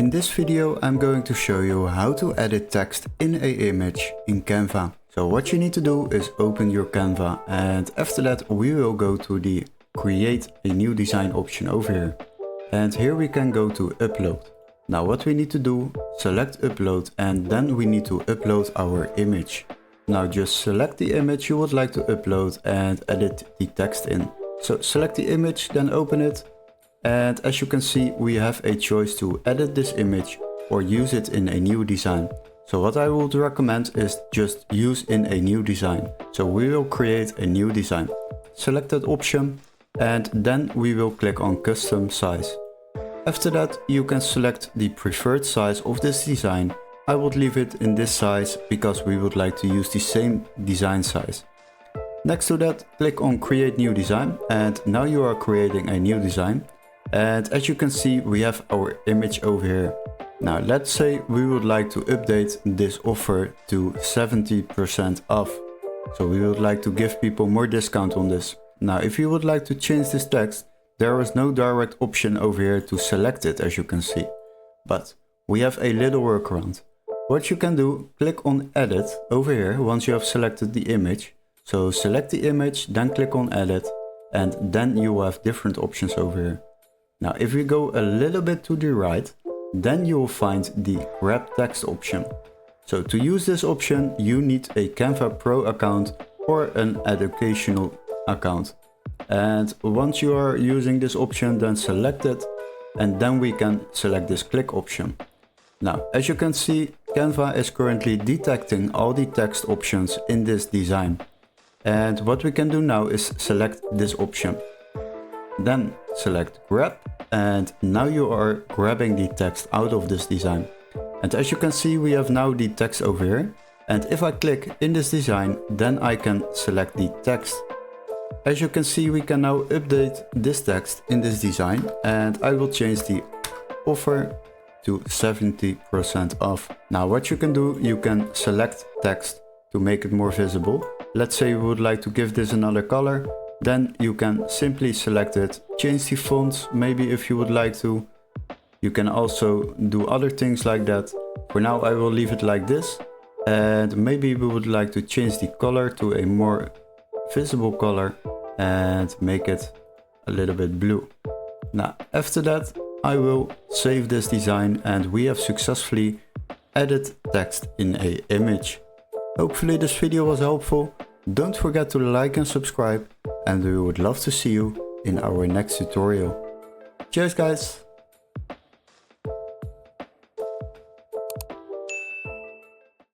In this video I'm going to show you how to edit text in an image in Canva. So what you need to do is open your Canva, and after that we will go to the create a new design option over here. And here we can go to upload. Now what we need to do, select upload, and then we need to upload our image. Now just select the image you would like to upload and edit the text in. So select the image, then open it. And as you can see, we have a choice to edit this image or use it in a new design. So what I would recommend is just use in a new design. So we will create a new design. Select that option and then we will click on custom size. After that you can select the preferred size of this design. I would leave it in this size because we would like to use the same design size. Next to that, click on create new design, and now you are creating a new design. And as you can see, we have our image over here. Now let's say we would like to update this offer to 70% off. So we would like to give people more discount on this. Now if you would like to change this text, there is no direct option over here to select it, as you can see. But we have a little workaround. What you can do, click on edit over here once you have selected the image. So select the image, then click on edit, and then you will have different options over here. Now if we go a little bit to the right, then you will find the grab text option. So to use this option you need a Canva Pro account or an educational account. And once you are using this option, then select it, and then we can select this click option. Now as you can see, Canva is currently detecting all the text options in this design. And what we can do now is select this option. Then select grab, and now you are grabbing the text out of this design. And as you can see, we have now the text over here. And if I click in this design, then I can select the text. As you can see, we can now update this text in this design, and I will change the offer to 70% off. Now what you can do, you can select text to make it more visible. Let's say we would like to give this another color. Then you can simply select it, change the fonts maybe if you would like to. You can also do other things like that. For now I will leave it like this, and maybe we would like to change the color to a more visible color and make it a little bit blue. Now after that I will save this design, and we have successfully added text in an image. Hopefully this video was helpful. Don't forget to like and subscribe, and we would love to see you in our next tutorial. Cheers guys!